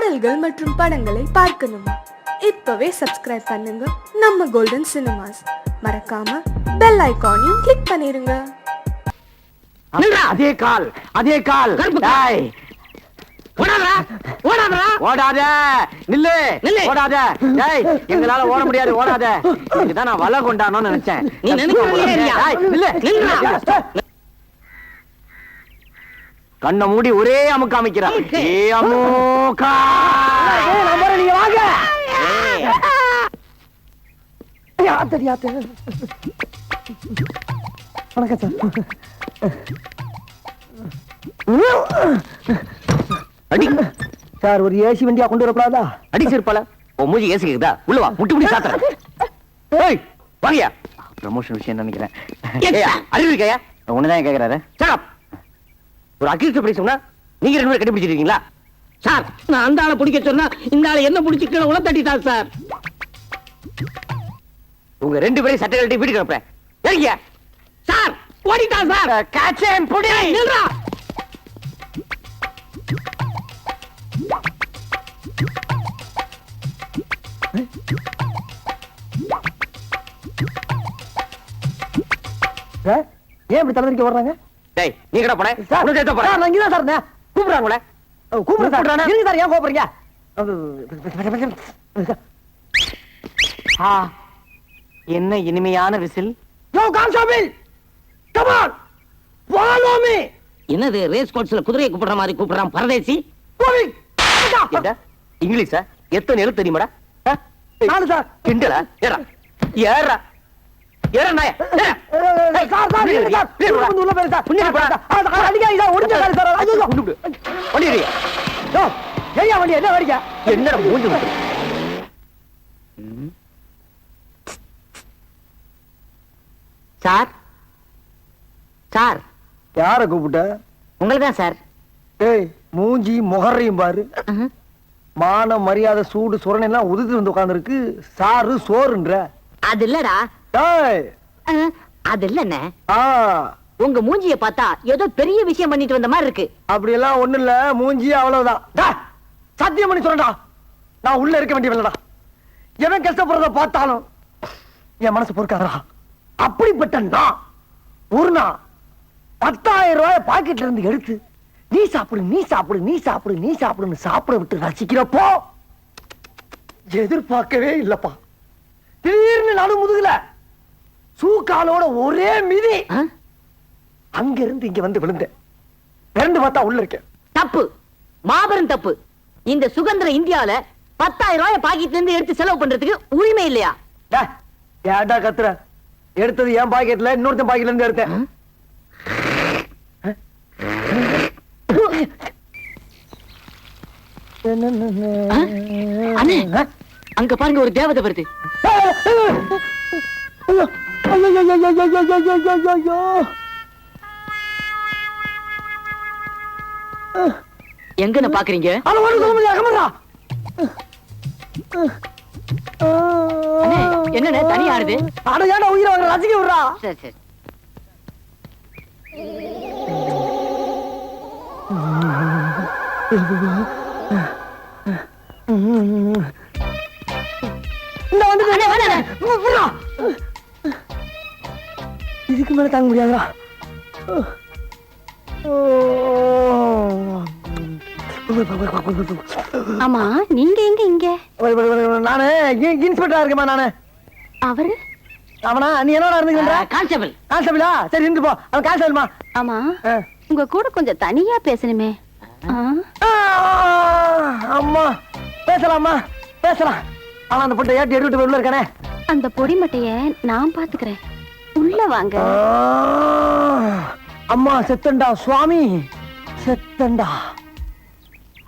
பாடல்கள் மற்றும் படங்களை பார்க்கணுமா? இப்பவே சப்ஸ்கிரைப் பண்ணுங்க நம்ம கோல்டன் சினிமாஸ். மறக்காம பெல் ஐகானையும் கிளிக் பண்ணிருங்க. அதே கால் டேய் ஓடாத நில்லு ஓடாத டேய் எங்களால ஓட முடியாது ஓடாத. இதுதான் நான் வலை கொண்டானோன்னு நினைச்சேன். நீ கண்ணை மூடி ஒரே அமுக்கு அமைக்கிறா. நீங்க வாங்க வணக்கம் சார். ஒரு ஏசி வண்டியா கொண்டு வரப்படாதா? அடிச்சிருப்பால மூஞ்சி ஏசி இருக்குதா? உள்ள வா முட்டி முடி சாத்துறேன். வாங்கயா ப்ரமோஷன் விஷயம் நினைக்கிறேன். அறிவு இருக்கையா? ஒண்ணுதான் கேக்குறாரு. ஒரு அக்யூஸ்ட் பிடிச்ச சொன்னா நீங்க ரெண்டு பேரும் கண்டுபிடிச்சிருக்கீங்களா? சார் நான் அந்த ஆளை பிடிக்க சொன்னா இந்த ஆளை என்ன பிடிச்சி கீழே உள்ள தட்டிட்டார் சார். உங்க ரெண்டு பேரும் சட்டை கட்டி வீட்டுக்கு அனுப்புறேன். சரிங்க சார் ஓடிட்டான் சார். காச்சேன் புடி நில்றா. ஏன் இப்படி தலைவரிக்க வர்றாங்க? டேய் நீ கடை போன சார். நான் இங்கதான் சார் இருந்தேன். கூப்பிடுறாங்களே கூப்பிடுறாங்க. இருங்க சார். ஏன் கூப்பிடுறீங்க? என்ன இனிமையான விசில். என்னது ரேஸ் கோர்ஸ்ல குதிரையை கூப்பிடுற மாதிரி கூப்பிடுறான் பரதேசி. இங்கிலீஷா? எத்தனை எழுத்து தெரியுமாடா? நாலு சார். கிண்டலா? ஏறா ஏறா ஏறா நாய. என்னடா மூஞ்சி சார். சார் யார கூப்பிட்ட? உங்களுக்குதான் சார். ஏய் மூஞ்சி முகரையும் பாரு. மான மரியாதை சூடு சுரணை எல்லாம் உதிர்த்து வந்து உட்கார்ந்து இருக்கு. சாரு சோறுன்ற அது இல்லடா. அது இல்லண்ணே. உங்க மூஞ்சிய பார்த்தா ஏதோ பெரிய விஷயம் பண்ணிட்டு வந்த மாதிரி இருக்கு. அப்படி எல்லாம் ஒண்ணு இல்ல. மூஞ்சி அவ்வளவுதான். சத்தியம் பண்ணி சொல்றா நான் உள்ள இருக்க வேண்டியவளடா. எவன் கஷ்டப்படுறத பார்த்தாலும் என் மனசு பொறுக்காதா. அப்படிப்பட்ட நான் ஒரு நாள் 10,000 ரூபாய் பாக்கெட்ல இருந்து எடுத்து நீ சாப்பிடு நீ சாப்பிடு நீ சாப்பிடு நீ சாப்பிடுன்னு சாப்பிட விட்டு ரசிக்கிறப்போ எதிர்பார்க்கவே இல்லப்பா. திடீர்னு நடு முதுகுல சூக்காலோட ஒரே மிதி. அங்க இருந்து இங்க வந்து விழுந்தேன். ரெண்டு பார்த்தா உள்ள இருக்கேன். தப்பு, மாபெரும் தப்பு. இந்த சுதந்திர இந்தியால 10,000 ரூபாய் பாக்கெட்ல இருந்து எடுத்து செலவு பண்றதுக்கு உரிமை இல்லையா? ஏடா கத்துற? எடுத்தது என் பாக்கெட்ல இன்னொருத்தன் பாக்கெட்ல இருந்து எடுத்தேன். அங்க பாருங்க ஒரு தேவதை வருது. எங்கன்னு பாக்குறீங்க? என்ன தனியா ஆடுது? அடையாட உயிரை வாங்க ரசிக்க விடுறா. சரி சரி. இதுக்கு மேல தாங்க முடியாதா? ஆமா நீங்க எங்க இங்க? நானு இன்ஸ்பெக்டரா இருக்கேன். நானு அவரு அவனா? நீ என்னோட இருந்துக்கிற? கான்ஸ்டபிள். கான்ஸ்டபிளா? சரி இருந்து போ. அவன் கான்ஸ்டபிள்மா. ஆமா உங்க கூட கொஞ்சம் தனியா பேசணுமே. அம்மா பேசலாமா? பேசலாம். ஆனா அந்த பொட்டை ஏட்டி எடுத்து உள்ள இருக்கானே. அந்த பொடி மட்டைய நான் பாத்துக்கிறேன். உள்ள வாங்க. அம்மா செத்தண்டா சுவாமி செத்தண்டா.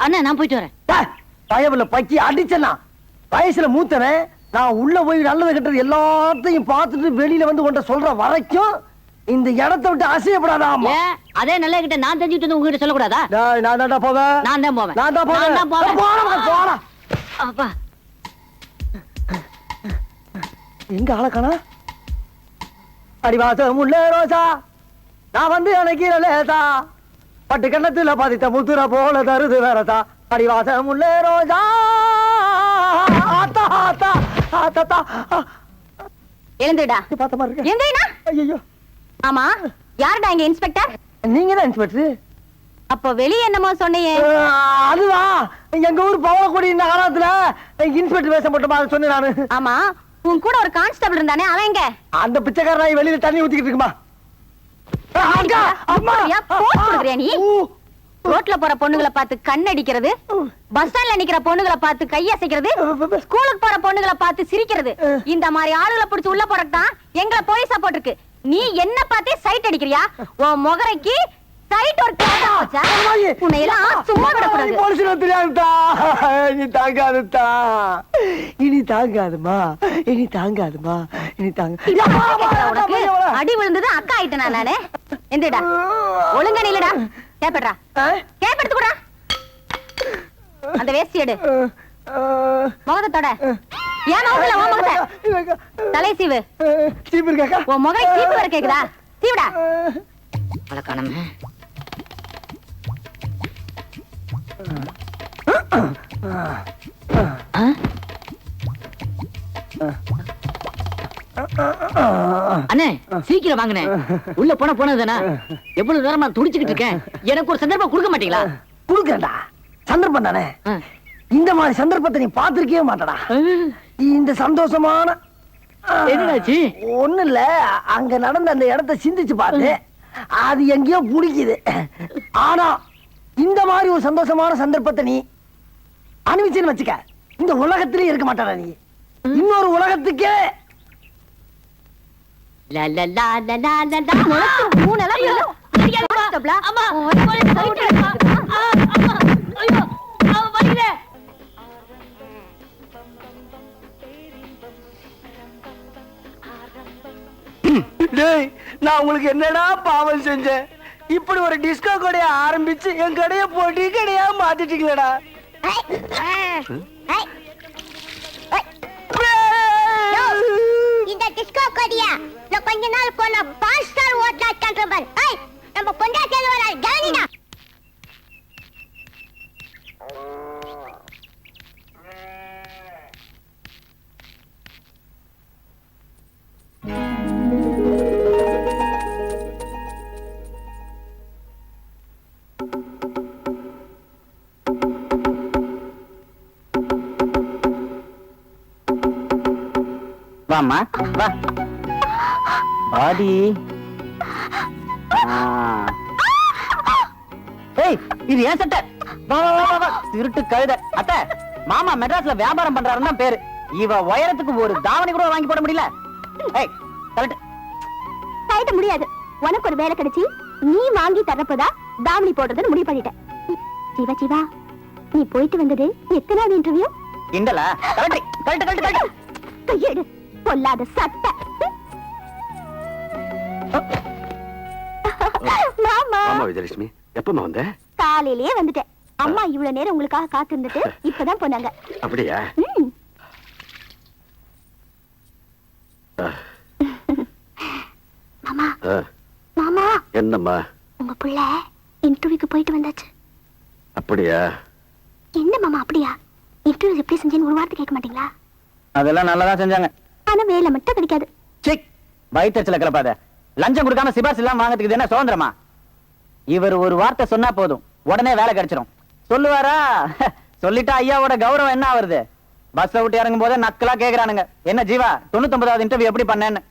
அண்ணா நான் போயிட்டு வரேன். பயவுல பக்கி அடிச்சனா வயசுல மூத்தவன். நான் உள்ள போய் நல்லது கெட்டது எல்லாத்தையும் பார்த்துட்டு வெளியில வந்து கொண்ட சொல்ற வரைக்கும் இந்த இடத்தை விட்டு அசையப்படாதா? அதே நல்ல கிட்ட நான் தெரிஞ்சுட்டு வந்து உங்ககிட்ட சொல்லக்கூடாதா? நான் தான் போவேன். நான் தான் போவேன். நான் தான் போவேன். போடா. அப்பா எங்க ஆளக்கானா? அடிவாசம் உள்ள ரோசா நான் வந்து அணைக்கிறேன் லேசா. பட்டு கண்ணத்துல பாதித்த முத்துற போல தருது வேறதா. அடிவாசம் உள்ள ரோஜா ஆத்தா ஆத்தா ஆத்தா எழுந்துடா. பார்த்த மாதிரி இருக்கு. எந்திரிடா. ஐயோ, ஆமா, யாருடா இங்க இன்ஸ்பெக்டர்? நீங்க தான் இன்ஸ்பெக்டர்? அப்ப வெளிய என்னமோ சொன்னியே? அதுவா, எங்க ஊர் பவளக்குடி இந்த காலத்துல இன்ஸ்பெக்டர் வேஷம் போட்டுமா, அதை சொன்னேன் நானு. ஆமா, உன் கூட ஒரு கான்ஸ்டபிள் இருந்தானே, அவன் எங்க? அந்த பிச்சைக்காரன் வெளியில தண்ணி ஊத்திக்கிட்டு இருக்குமா. அக்கா, அம்மா, போஸ் கொடுக்குறியா நீ? ரோட்ல போற பொண்ணுகளை பார்த்து கண்ணடிக்கிறது, பஸ் ஸ்டாண்ட்ல நிக்கிற பொண்ணுகளை பார்த்து கையசைக்கிறது, ஸ்கூலுக்கு போற பொண்ணுகளை பார்த்து சிரிக்கிறது, இந்த மாதிரி ஆளுகளை பிடிச்சு உள்ள போறதுதான் எங்களை போலீஸா போட்டிருக்கு. நீ என்ன பார்த்தே சைட் அடிக்கிறியா? உன் முகரைக்கு சைட் ஒரு கேட்டா வச்சா உன்னை எல்லாம் சும்மா விடக்கூடாது. போலீஸ்ல தெரியாதுதா, இனி தாங்காதுதா, இனி தாங்காதுமா, இனி தாங்காதுமா, இனி தாங்க. உனக்கு அடி விழுந்தது அக்கா ஆயிட்டேனா நானு? எந்திரடா, ஒழுங்கா நில்லுடா. கேப்படா, கேப்படுத்துடா. அந்த வேஷ்டி எடு, முகத்தோட. ஏன் முகத்துல உன் முகத்தை தலை சீவு. சீப்பு இருக்காக்கா? உன் முகை சீப்பு வர கேக்குதா? சீவுடா. வழக்கானமே. அண்ணே, சீக்கிரம் வாங்கண்ணே. உள்ள போனதுதானே. எவ்வளவு நேரமா துடிச்சுக்கிட்டு இருக்கேன். எனக்கு ஒரு சந்தர்ப்பம் கொடுக்க மாட்டீங்களா? குடுக்கறேன்டா, சந்தர்ப்பம் தானே. இந்த மாதிரி சந்தர்ப்பத்தை நீ பாத்திருக்கவே மாட்டடா. இந்த சந்தோஷமான என்னடாச்சு? ஒண்ணு இல்ல, அங்க நடந்த அந்த இடத்தை சிந்திச்சு பாரு, அது எங்கேயோ பிடிக்குது. ஆனா இந்த மாதிரி ஒரு சந்தோஷமான சந்தர்ப்பத்தை நீ அனுபவிச்சுன்னு வச்சுக்க, இந்த உலகத்திலே இருக்க மாட்டாடா நீ. இன்னொரு உலகத்துக்கே லா லா லா லா லா லா லா. மூணெல்லாம் விழும். கான்ஸ்டபிளா? அம்மா, சைட் அடிக்கிறதுக்கு. ஐயோ, வலிக்குதே. டேய், நான் உங்களுக்கு என்னடா பாவம் செஞ்சேன்? இப்படி ஒரு டிஸ்கோ கடைய ஆரம்பிச்சு என் கடைய போட்டி கடையா மாத்திட்டீங்களடா. இந்த டிஸ்கோ கோடியா நான் கொஞ்ச நாள் போன 5 ஸ்டார் ஹோட்டல் கண்ட்ரோல். ஏய், நம்ம கொண்டாட்டல வர கவனிடா. வாம்மா, வா. பாடி. ஏய், இது ஏன் சட்டை? வா வா வா வா. திருட்டு கழுதை. அத்தை, மாமா மெட்ராஸ்ல வியாபாரம் பண்றாருன்னு தான் பேரு. இவ உயரத்துக்கு ஒரு தாவணி கூட வாங்கி போட முடியல. ஏய், கரெக்ட். கட்ட முடியாது. உனக்கு ஒரு வேலை கிடைச்சி நீ வாங்கி தரப்பதா தாவணி போடுறதுன்னு முடிவு பண்ணிட்டேன். சிவா சிவா, நீ போயிட்டு வந்தது எத்தனாவது இன்டர்வியூ? இண்டலா? Correct correct correct correct. கையெடு, பொல்லாத சட்டை. மாமா, ஆமா விஜயலட்சுமி, எப்பமா வந்த? காலையிலேயே வந்துட்டேன். அம்மா இவ்வளவு நேரம் உங்களுக்காக காத்திருந்துட்டு இப்பதான் போனாங்க. அப்படியா? மாமா, ஆ, மாமா, என்னம்மா? உங்க புள்ள இன்டர்வியூக்கு போயிட்டு வந்தாச்சு. அப்படியா? என்ன மாமா அப்படியா? இன்டர்வியூ எப்படி செஞ்சேன்னு ஒரு வார்த்தை கேட்க மாட்டீங்களா? அதெல்லாம் நல்லா தான் செஞ்சாங்க. ஆனா வேலை மட்டும் கிடைக்காது. சிக், வயிற்றுல கிளப்பாத. லஞ்சம் கொடுக்காம சிபாரிசு எல்லாம் வாங்கிறதுக்கு இது என்ன சுதந்திரமா? இவர் ஒரு வார்த்தை சொன்னா போதும், உடனே வேலை கிடைச்சிரும். சொல்லுவாரா? சொல்லிட்டா ஐயாவோட கௌரவம் என்ன ஆகுறது? பஸ் விட்டு இறங்கும் போதே நக்கலா கேக்குறானுங்க, என்ன ஜீவா 99வது இன்டர்வியூ எப்படி பண்ணேன்னு.